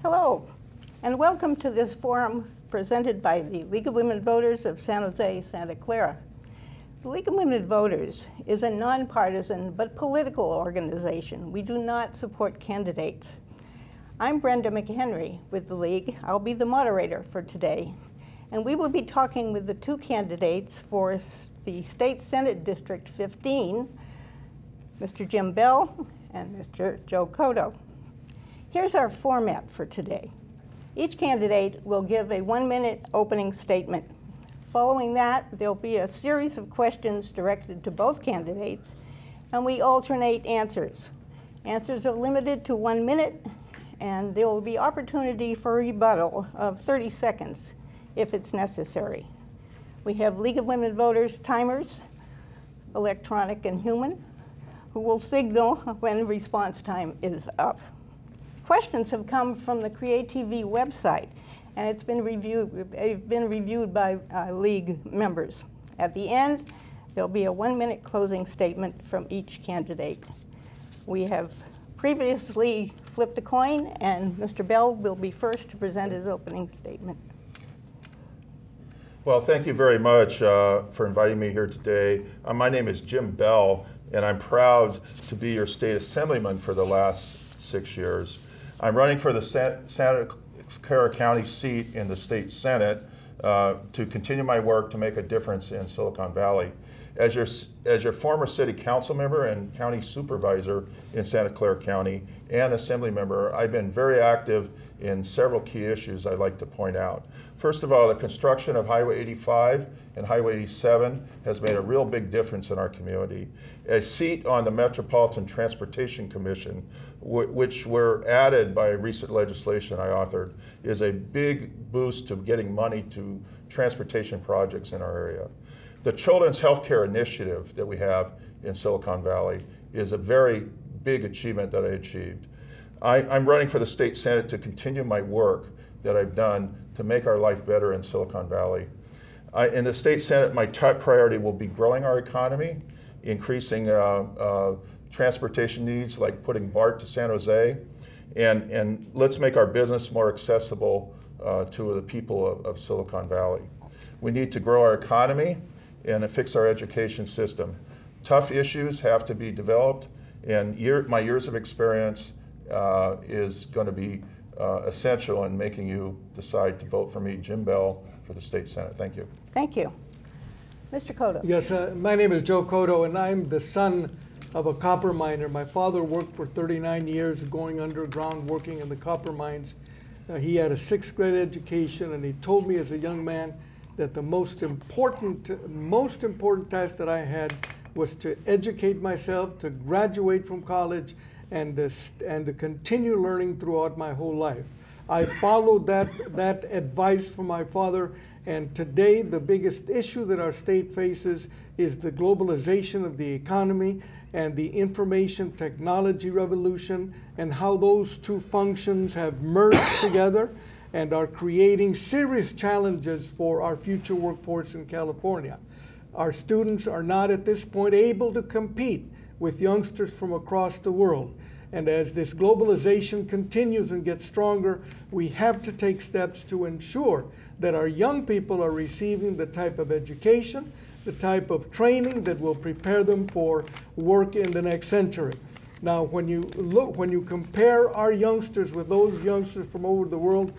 Hello, and welcome to this forum presented by the League of Women Voters of San Jose, Santa Clara. The League of Women Voters is a nonpartisan but political organization. We do not support candidates. I'm Brenda McHenry with the League. I'll be the moderator for today. And we will be talking with the two candidates for the State Senate District 15, Mr. Jim Beall and Mr. Joe Coto. Here's our format for today. Each candidate will give a 1-minute opening statement. Following that, there'll be a series of questions directed to both candidates, and we alternate answers. Answers are limited to 1 minute, and there will be opportunity for rebuttal of 30 seconds if it's necessary. We have League of Women Voters timers, electronic and human, who will signal when response time is up. Questions have come from the CreateTV website, and it's been reviewed by League members. At the end, there'll be a 1-minute closing statement from each candidate. We have previously flipped a coin, and Mr. Beall will be first to present his opening statement. Well, thank you very much for inviting me here today. My name is Jim Beall, and I'm proud to be your state assemblyman for the last 6 years. I'm running for the Santa Clara County seat in the state Senate to continue my work to make a difference in Silicon Valley. As your former city council member and county supervisor in Santa Clara County and assembly member, I've been very active in several key issues I'd like to point out. First of all, the construction of Highway 85 and Highway 87 has made a real big difference in our community. A seat on the Metropolitan Transportation Commission, which were added by recent legislation I authored, is a big boost to getting money to transportation projects in our area. The Children's Healthcare Initiative that we have in Silicon Valley is a very big achievement that I achieved. I'm running for the state Senate to continue my work that I've done to make our life better in Silicon Valley. In the state Senate, my top priority will be growing our economy, increasing transportation needs like putting BART to San Jose, and let's make our business more accessible to the people of Silicon Valley. We need to grow our economy and fix our education system. Tough issues have to be developed, and my years of experience is going to be essential in making you decide to vote for me, Jim Beall, for the state Senate. Thank you. Thank you. Mr. Coto. Yes, my name is Joe Coto, and I'm the son of a copper miner. My father worked for 39 years going underground, working in the copper mines. He had a 6th grade education, and he told me as a young man that the most important task that I had was to educate myself, to graduate from college, and to continue learning throughout my whole life. I followed that advice from my father, and today the biggest issue that our state faces is the globalization of the economy and the information technology revolution, and how those two functions have merged together and are creating serious challenges for our future workforce in California. Our students are not at this point able to compete with youngsters from across the world. And as this globalization continues and gets stronger, we have to take steps to ensure that our young people are receiving the type of education, the type of training that will prepare them for work in the next century. Now, when you compare our youngsters with those youngsters from over the world,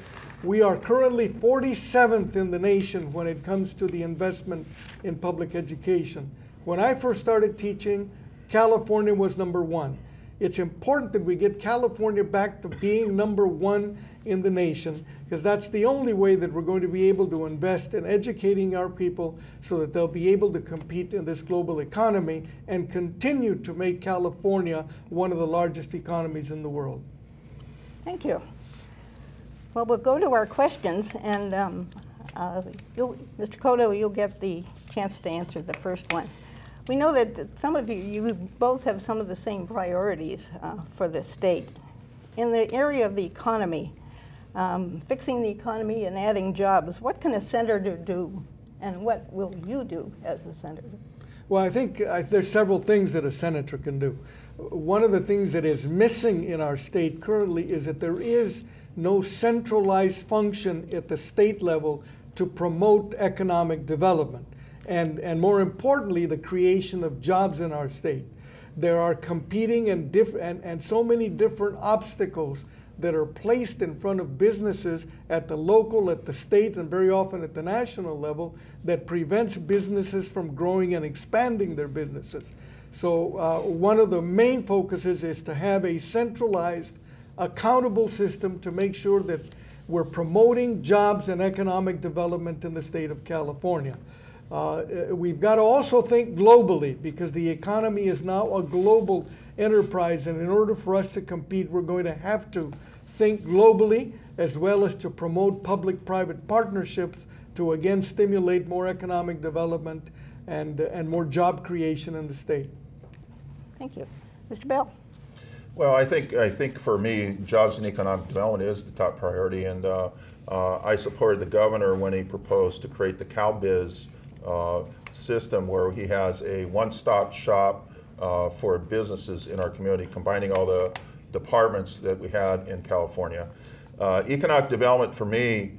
we are currently 47th in the nation when it comes to the investment in public education. When I first started teaching, California was #1. It's important that we get California back to being #1 in the nation, because that's the only way that we're going to be able to invest in educating our people so that they'll be able to compete in this global economy and continue to make California one of the largest economies in the world. Thank you. Well, we'll go to our questions, and Mr. Coto, you'll get the chance to answer the first one. We know that some of you both have some of the same priorities for the state. In the area of the economy, fixing the economy and adding jobs, what can a senator do, and what will you do as a senator? Well, I think there's several things that a senator can do. One of the things that is missing in our state currently is that there is no centralized function at the state level to promote economic development. And more importantly, the creation of jobs in our state. There are competing and so many different obstacles that are placed in front of businesses at the local, at the state, and very often at the national level that prevents businesses from growing and expanding their businesses. So one of the main focuses is to have a centralized, accountable system to make sure that we're promoting jobs and economic development in the state of California. We've got to also think globally, because the economy is now a global enterprise, and in order for us to compete, we're going to have to think globally as well as to promote public-private partnerships to again stimulate more economic development and more job creation in the state. Thank you. Mr. Beall? Well, I think for me, jobs and economic development is the top priority, and I supported the governor when he proposed to create the CalBiz system, where he has a one-stop shop for businesses in our community, combining all the departments that we had in California. Economic development for me,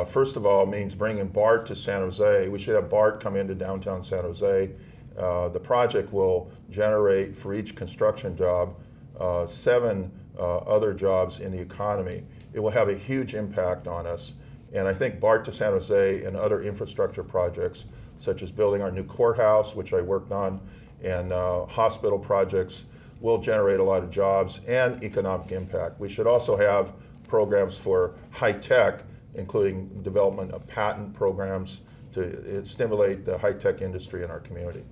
first of all, means bringing BART to San Jose. We should have BART come into downtown San Jose. The project will generate, for each construction job, 7 other jobs in the economy. It will have a huge impact on us. And I think BART to San Jose and other infrastructure projects, such as building our new courthouse, which I worked on, and hospital projects, will generate a lot of jobs and economic impact. We should also have programs for high tech, including development of patent programs to stimulate the high tech industry in our community.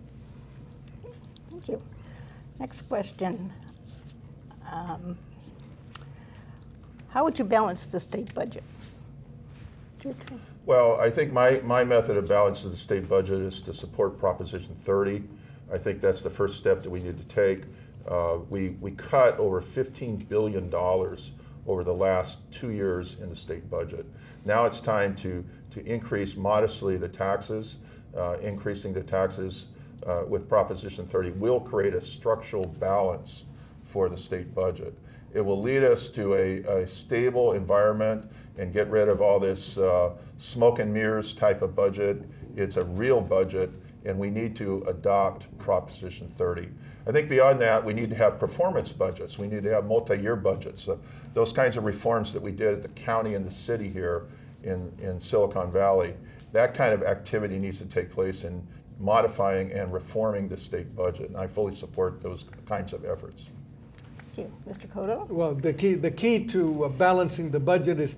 Thank you. Next question. How would you balance the state budget? Well, I think my method of balancing the state budget is to support Proposition 30. I think that's the first step that we need to take. We cut over $15 billion over the last 2 years in the state budget. Now it's time to increase modestly the taxes. Increasing the taxes with Proposition 30 will create a structural balance for the state budget. It will lead us to a stable environment and get rid of all this smoke and mirrors type of budget. It's a real budget, and we need to adopt Proposition 30. I think beyond that, we need to have performance budgets. We need to have multi-year budgets. Those kinds of reforms that we did at the county and the city here in Silicon Valley, that kind of activity needs to take place in modifying and reforming the state budget, and I fully support those kinds of efforts. Thank you. Mr. Coto? Well, the key to balancing the budget is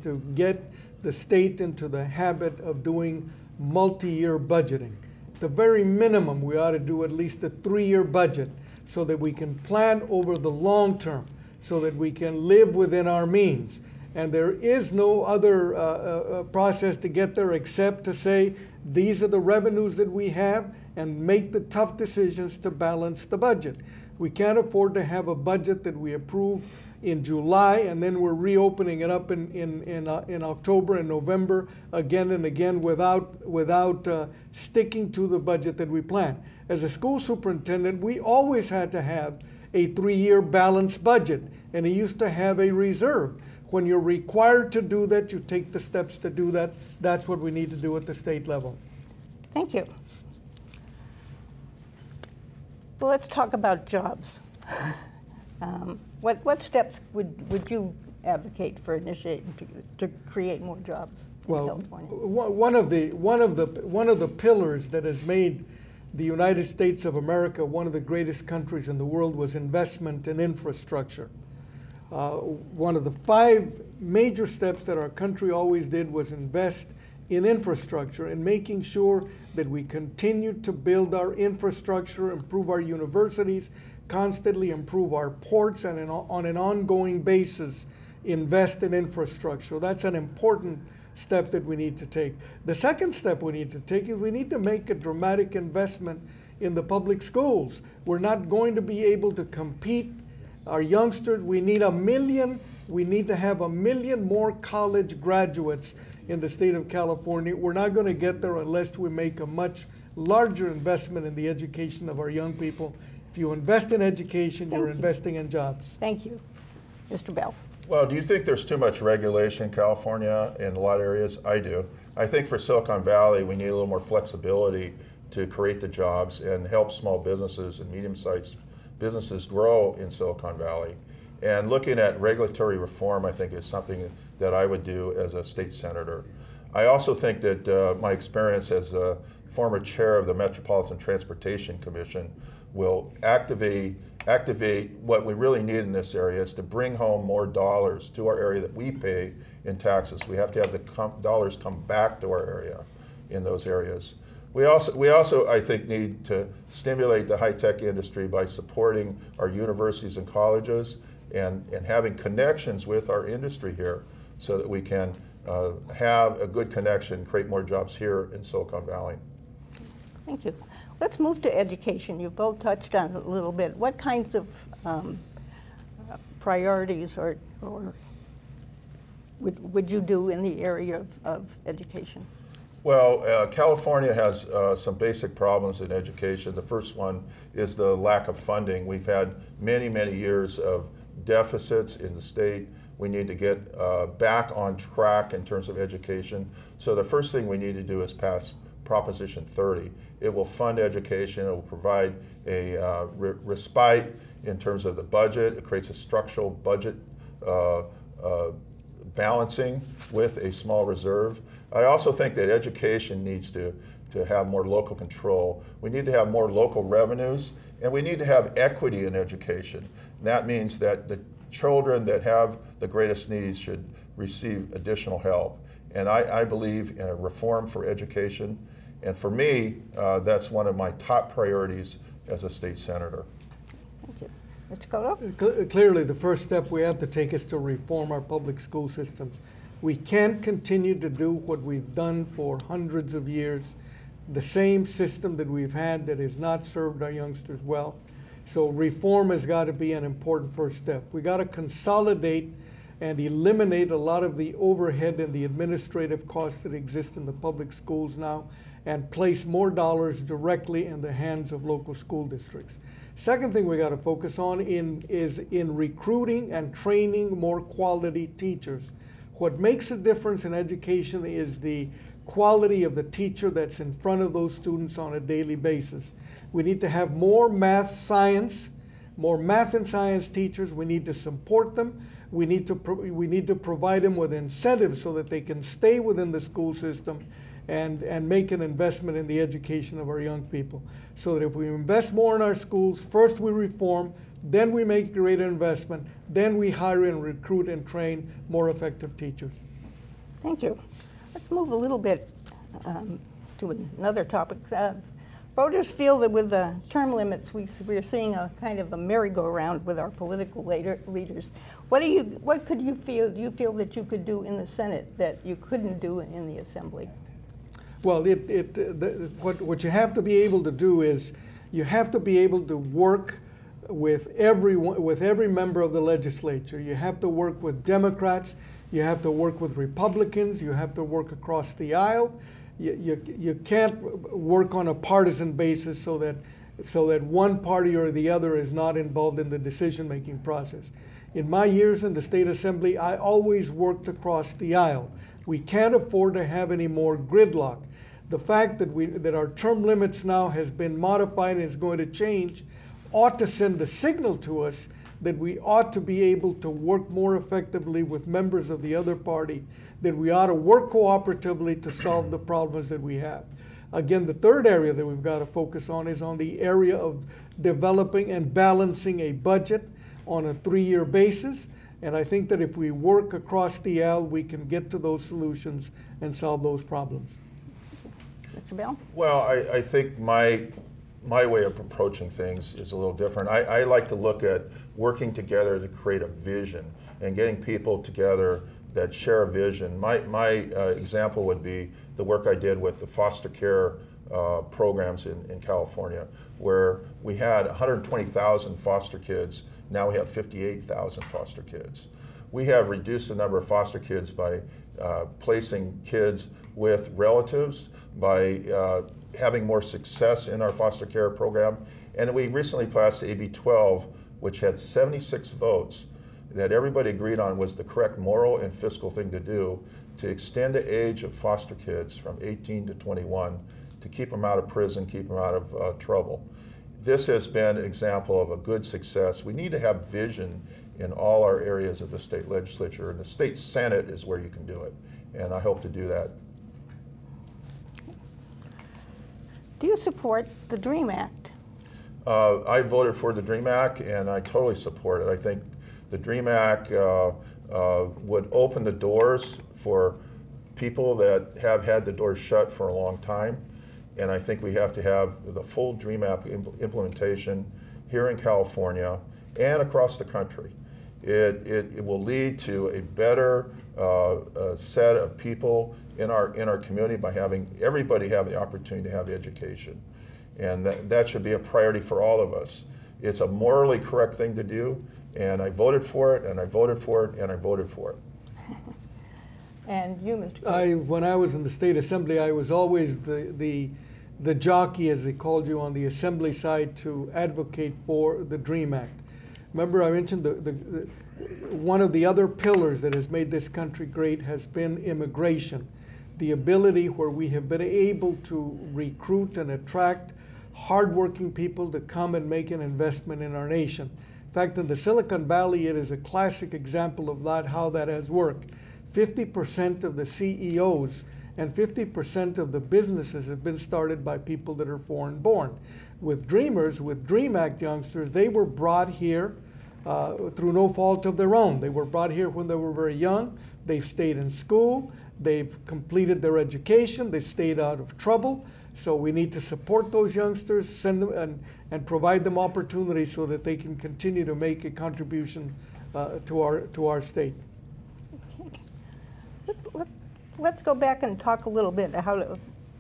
to get the state into the habit of doing multi-year budgeting. At the very minimum, we ought to do at least a 3-year budget so that we can plan over the long term, so that we can live within our means. And there is no other process to get there except to say, these are the revenues that we have, and make the tough decisions to balance the budget. We can't afford to have a budget that we approve in July and then we're reopening it up in October and November again and again without sticking to the budget that we plan. As a school superintendent, we always had to have a 3-year balanced budget, and it used to have a reserve. When you're required to do that, you take the steps to do that. That's what we need to do at the state level. Thank you. Well, let's talk about jobs. What steps would you advocate for initiating to create more jobs in California? One of the pillars that has made the United States of America one of the greatest countries in the world was investment in infrastructure. One of the 5 major steps that our country always did was invest in infrastructure and making sure that we continue to build our infrastructure, improve our universities, constantly improve our ports, and on an ongoing basis invest in infrastructure. That's an important step that we need to take. The second step we need to take is we need to make a dramatic investment in the public schools. We're not going to be able to compete. Our youngsters, we need to have 1 million more college graduates in the state of California. We're not going to get there unless we make a much larger investment in the education of our young people. If you invest in education, you're investing in jobs. Thank you. Mr. Beall. Well, do you think there's too much regulation in California in a lot of areas? I do. I think for Silicon Valley, we need a little more flexibility to create the jobs and help small businesses and medium-sized businesses grow in Silicon Valley. And looking at regulatory reform, I think, is something that I would do as a state senator. I also think that my experience as a former chair of the Metropolitan Transportation Commission will activate what we really need in this area is to bring home more dollars to our area that we pay in taxes. We have to have the dollars come back to our area in those areas. We also, I think, need to stimulate the high-tech industry by supporting our universities and colleges and having connections with our industry here so that we can have a good connection, create more jobs here in Silicon Valley. Thank you. Let's move to education. You both touched on it a little bit. What kinds of priorities or would you do in the area of education? Well, California has some basic problems in education. The first one is the lack of funding. We've had many, many years of deficits in the state. We need to get back on track in terms of education. So the first thing we need to do is pass Proposition 30. It will fund education. It will provide a respite in terms of the budget. It creates a structural budget balancing with a small reserve. I also think that education needs to have more local control. We need to have more local revenues, and we need to have equity in education. And that means that the children that have the greatest needs should receive additional help. And I believe in a reform for education. And for me, that's one of my top priorities as a state senator. Thank you. Mr. Coto? Clearly, the first step we have to take is to reform our public school systems. We can't continue to do what we've done for hundreds of years, the same system that we've had that has not served our youngsters well. So reform has got to be an important first step. We got to consolidate and eliminate a lot of the overhead and the administrative costs that exist in the public schools now and place more dollars directly in the hands of local school districts. Second thing we got to focus on is in recruiting and training more quality teachers. What makes a difference in education is the quality of the teacher that's in front of those students on a daily basis. We need to have more math and science teachers. We need to support them. We need to provide them with incentives so that they can stay within the school system and make an investment in the education of our young people. So that if we invest more in our schools, first we reform, then we make greater investment, then we hire and recruit and train more effective teachers. Thank you. Let's move a little bit to another topic. Voters feel that with the term limits, we're seeing a kind of a merry-go-round with our political leaders. Do you feel that you could do in the Senate that you couldn't do in the Assembly? Well, what you have to be able to do is you have to be able to work with every member of the legislature. You have to work with Democrats. You have to work with Republicans. You have to work across the aisle. You can't work on a partisan basis so that one party or the other is not involved in the decision-making process. In my years in the State Assembly, I always worked across the aisle. We can't afford to have any more gridlock. The fact that our term limits now has been modified and is going to change ought to send a signal to us that we ought to be able to work more effectively with members of the other party, that we ought to work cooperatively to solve the problems that we have. Again, the third area that we've got to focus on is on the area of developing and balancing a budget on a 3-year basis. And I think that if we work across the aisle, we can get to those solutions and solve those problems. Mr. Beall? Well, I think my way of approaching things is a little different. I like to look at working together to create a vision and getting people together that share a vision. My example would be the work I did with the foster care programs in California, where we had 120,000 foster kids. Now we have 58,000 foster kids. We have reduced the number of foster kids by placing kids with relatives, by having more success in our foster care program. And we recently passed AB 12, which had 76 votes that everybody agreed on was the correct moral and fiscal thing to do, to extend the age of foster kids from 18 to 21 to keep them out of prison, keep them out of trouble. This has been an example of a good success. We need to have vision in all our areas of the state legislature, and the state senate is where you can do it, and I hope to do that. Do you support the DREAM Act? I voted for the DREAM Act, and I totally support it. I think the DREAM Act would open the doors for people that have had the doors shut for a long time, and I think we have to have the full DREAM Act implementation here in California and across the country. It will lead to a better set of people in our community by having everybody have the opportunity to have education. And that should be a priority for all of us. It's a morally correct thing to do, and I voted for it, and I voted for it, and I voted for it. And you, Mr. When I was in the state assembly, I was always the jockey, as they called you, on the assembly side to advocate for the DREAM Act. Remember, I mentioned one of the other pillars that has made this country great has been immigration. The ability where we have been able to recruit and attract hardworking people to come and make an investment in our nation. In fact, in the Silicon Valley, it is a classic example of that, how that has worked. 50% of the CEOs and 50% of the businesses have been started by people that are foreign born. With Dreamers, with DREAM Act youngsters, they were brought here through no fault of their own. They were brought here when they were very young. They've stayed in school. They've completed their education. They stayed out of trouble. So we need to support those youngsters, send them and provide them opportunities so that they can continue to make a contribution to our state. Okay. Let's go back and talk a little bit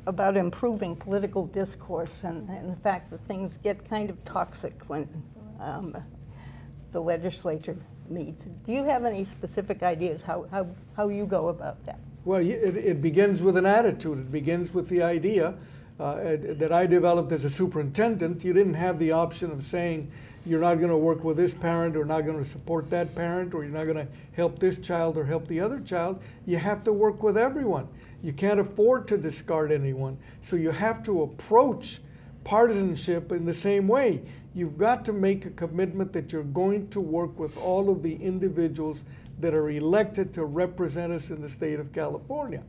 about improving political discourse and the fact that things get kind of toxic when the legislature meets. Do you have any specific ideas how you go about that? Well, it begins with an attitude. It begins with the idea that I developed as a superintendent. You didn't have the option of saying you're not going to work with this parent or not going to support that parent or you're not going to help this child or help the other child. You have to work with everyone. You can't afford to discard anyone. So you have to approach partisanship in the same way. You've got to make a commitment that you're going to work with all of the individuals that are elected to represent us in the state of California.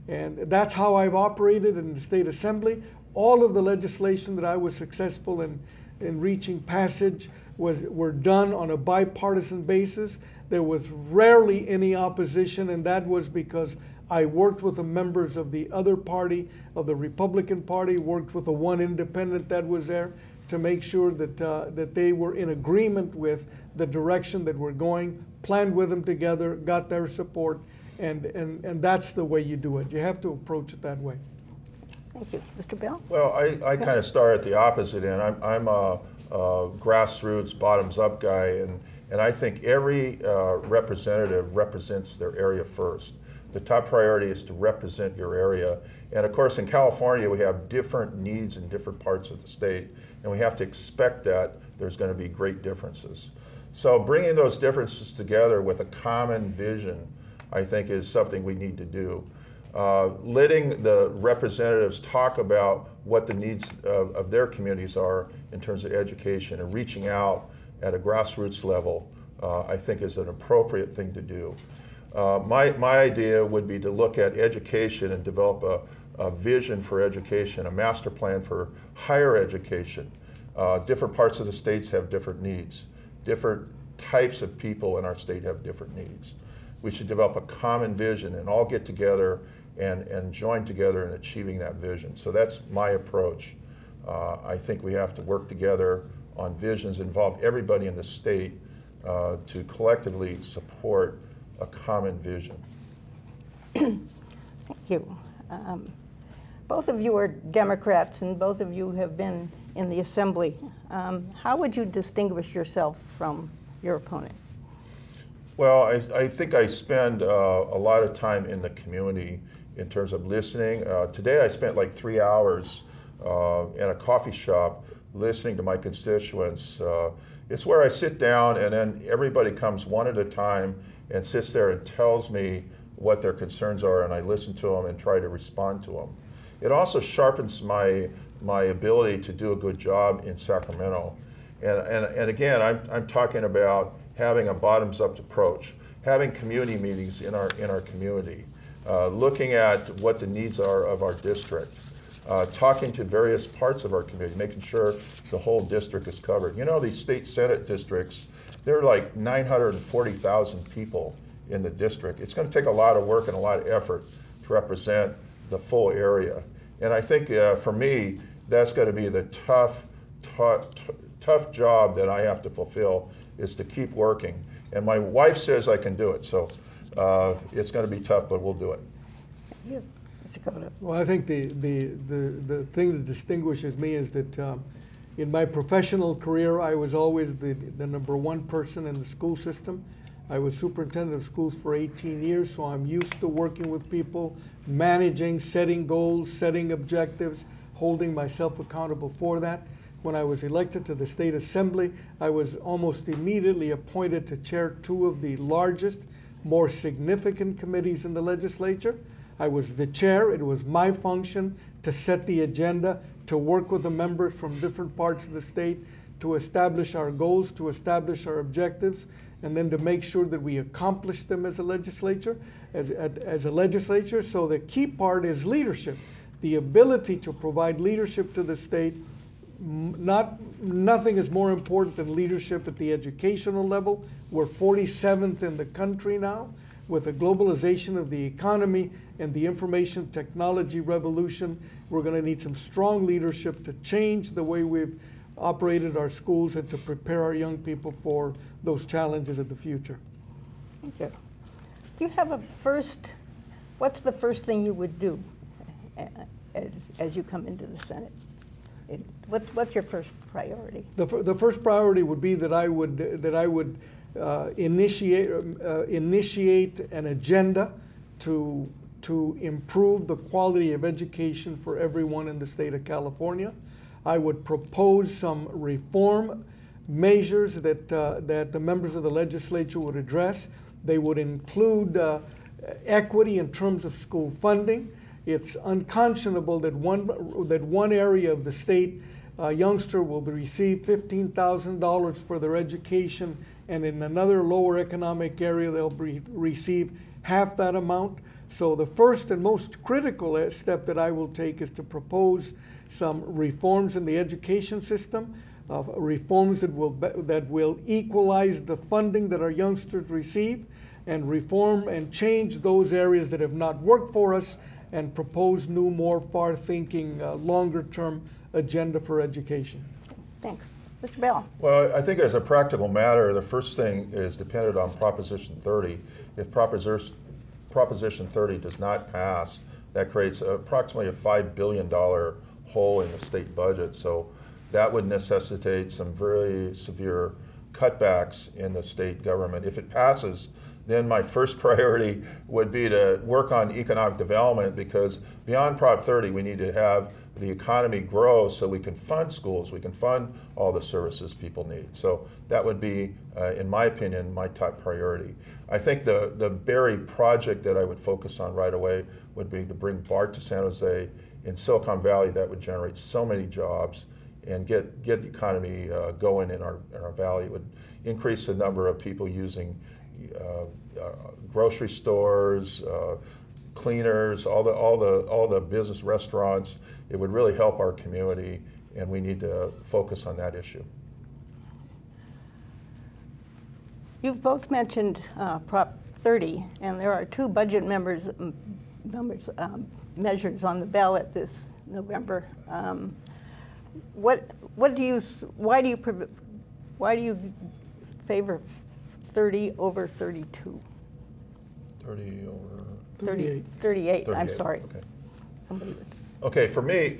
And that's how I've operated in the state assembly. All of the legislation that I was successful in reaching passage were done on a bipartisan basis. There was rarely any opposition, and that was because I worked with the members of the other party, of the Republican Party, worked with the one independent that was there to make sure that they were in agreement with the direction that we're going, planned with them together, got their support, and that's the way you do it. You have to approach it that way. Thank you. Mr. Beall? Well, I kind of start at the opposite end. I'm a grassroots, bottoms-up guy, and I think every representative represents their area first. The top priority is to represent your area. And of course, in California, we have different needs in different parts of the state, and we have to expect that there's going to be great differences. So bringing those differences together with a common vision, I think, is something we need to do. Letting the representatives talk about what the needs of their communities are in terms of education and reaching out at a grassroots level, I think is an appropriate thing to do. My idea would be to look at education and develop a vision for education, a master plan for higher education. Different parts of the states have different needs. Different types of people in our state have different needs. We should develop a common vision and all get together and join together in achieving that vision. So that's my approach. I think we have to work together on visions, involve everybody in the state to collectively support a common vision. Thank you. Both of you are Democrats and both of you have been in the Assembly. How would you distinguish yourself from your opponent? Well, I think I spend a lot of time in the community in terms of listening. Today I spent like 3 hours in a coffee shop listening to my constituents It's where I sit down and then everybody comes one at a time and sits there and tells me what their concerns are, and I listen to them and try to respond to them. It also sharpens my ability to do a good job in Sacramento. And again, I'm talking about having a bottoms-up approach, having community meetings in our community, looking at what the needs are of our district, talking to various parts of our community, making sure the whole district is covered. You know, these state senate districts, there are like 940,000 people in the district. It's going to take a lot of work and a lot of effort to represent the full area. And I think for me, that's going to be the tough job that I have to fulfill, is to keep working. And my wife says I can do it, so it's going to be tough, but we'll do it. Yeah. Mr. Coto. Well, I think the thing that distinguishes me is that in my professional career, I was always the #1 person in the school system. I was superintendent of schools for 18 years, so I'm used to working with people, managing, setting goals, setting objectives, holding myself accountable for that. When I was elected to the State Assembly, I was almost immediately appointed to chair 2 of the largest, more significant committees in the legislature. I was the chair. It was my function to set the agenda, to work with the members from different parts of the state, to establish our goals, to establish our objectives, and then to make sure that we accomplish them as a legislature. So the key part is leadership, the ability to provide leadership to the state. Nothing is more important than leadership at the educational level. We're 47th in the country now. With the globalization of the economy and the information technology revolution, we're going to need some strong leadership to change the way we've operated our schools and to prepare our young people for those challenges of the future. Thank you. Do you have what's the first thing you would do as you come into the Senate? What's your first priority? The first priority would be that I would initiate an agenda to improve the quality of education for everyone in the state of California. I would propose some reform measures that the members of the legislature would address. They would include equity in terms of school funding. It's unconscionable that one area of the state youngster will receive $15,000 for their education, and in another lower economic area they'll receive half that amount. So the first and most critical step that I will take is to propose some reforms in the education system, reforms that will equalize the funding that our youngsters receive, and reform and change those areas that have not worked for us, and propose new, more far-thinking, longer-term agenda for education. Thanks. Mr. Beall. Well, I think as a practical matter, the first thing is dependent on Proposition 30. If Proposition 30 does not pass, that creates approximately a $5 billion hole in the state budget. So that would necessitate some very severe cutbacks in the state government. If it passes, then my first priority would be to work on economic development, because beyond Prop 30, we need to have the economy grow so we can fund schools, we can fund all the services people need. So that would be, in my opinion, my top priority. I think the very project that I would focus on right away would be to bring BART to San Jose. In Silicon Valley, that would generate so many jobs and get the economy going in our valley. It would increase the number of people using grocery stores, cleaners, all the business restaurants. It would really help our community, and we need to focus on that issue. You've both mentioned Prop 30, and there are 2 budget measures on the ballot this November. Why do you favor 30 over 32? 30 over 38. I'm 38, sorry. Okay. Somebody. Okay, for me,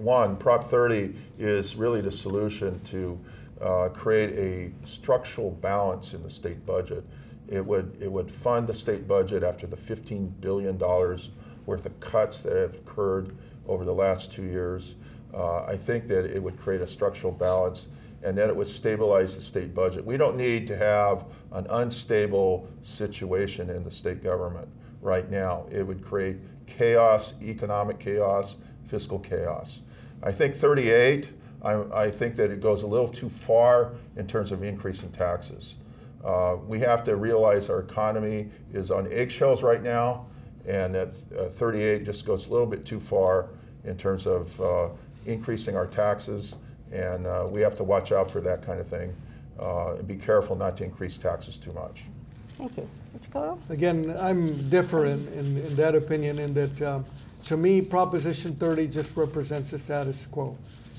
one, Prop 30 is really the solution to create a structural balance in the state budget. It would fund the state budget after the $15 billion worth of cuts that have occurred over the last 2 years. I think that it would create a structural balance. and that it would stabilize the state budget. We don't need to have an unstable situation in the state government right now. It would create chaos, economic chaos, fiscal chaos. I think 38, I think that it goes a little too far in terms of increasing taxes. We have to realize our economy is on eggshells right now, and that 38 just goes a little bit too far in terms of increasing our taxes, and we have to watch out for that kind of thing and be careful not to increase taxes too much. Thank you. Mr. Coto? Again, I'm different in that opinion, in that to me, Proposition 30 just represents the status quo.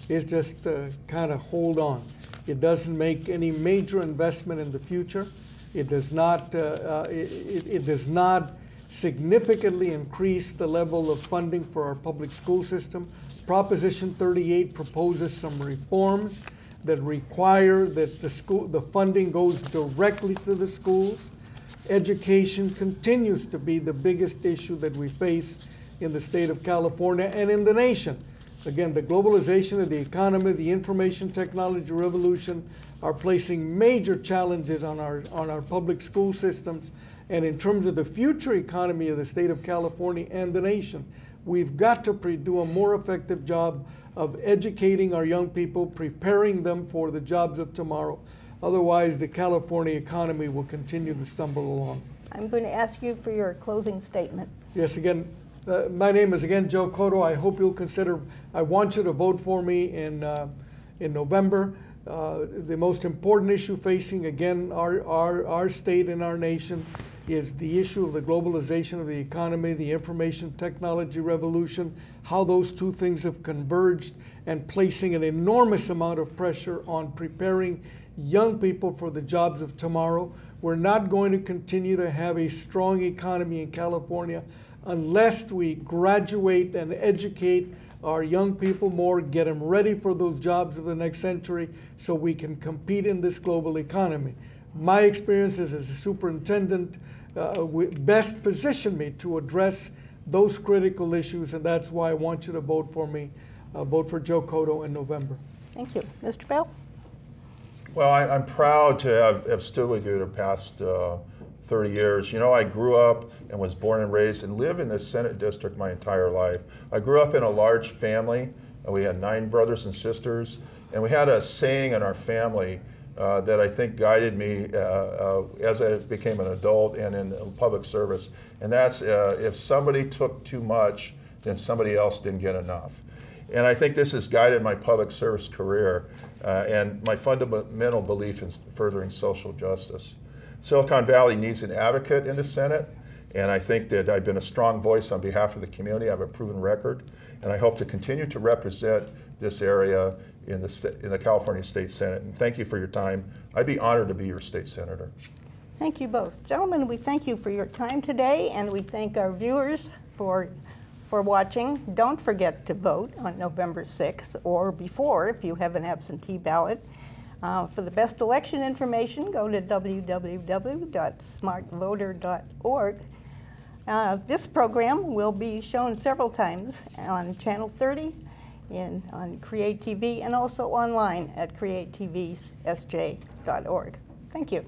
It's just kind of hold on. It doesn't make any major investment in the future. It does not. It does not significantly increase the level of funding for our public school system. Proposition 38 proposes some reforms that require that the funding goes directly to the schools. Education continues to be the biggest issue that we face in the state of California and in the nation. Again, the globalization of the economy, the information technology revolution are placing major challenges on our public school systems. And in terms of the future economy of the state of California and the nation, we've got to do a more effective job of educating our young people, preparing them for the jobs of tomorrow. Otherwise, the California economy will continue to stumble along. I'm going to ask you for your closing statement. Yes, again, my name is again Joe Coto. I hope you'll consider, I want you to vote for me in November. The most important issue facing, again, our state and our nation is the issue of the globalization of the economy, the information technology revolution, how those two things have converged and placing an enormous amount of pressure on preparing young people for the jobs of tomorrow. We're not going to continue to have a strong economy in California unless we graduate and educate our young people more, get them ready for those jobs of the next century so we can compete in this global economy. My experiences as a superintendent best position me to address those critical issues, and that's why I want you to vote for me, vote for Joe Coto in November. Thank you. Mr. Beall? Well, I'm proud to have stood with you the past 30 years. You know, I grew up and was born and raised and lived in this Senate district my entire life. I grew up in a large family. We had 9 brothers and sisters, and we had a saying in our family that I think guided me as I became an adult and in public service, and that's if somebody took too much, then somebody else didn't get enough. And I think this has guided my public service career and my fundamental belief in furthering social justice. Silicon Valley needs an advocate in the Senate, and I think that I've been a strong voice on behalf of the community. I have a proven record, and I hope to continue to represent this area in the California State Senate. And thank you for your time. I'd be honored to be your state senator. Thank you both. Gentlemen, we thank you for your time today, and we thank our viewers for watching. Don't forget to vote on November 6th or before if you have an absentee ballot. For the best election information, go to www.smartvoter.org. This program will be shown several times on Channel 30, on Create TV, and also online at createtvsj.org. Thank you.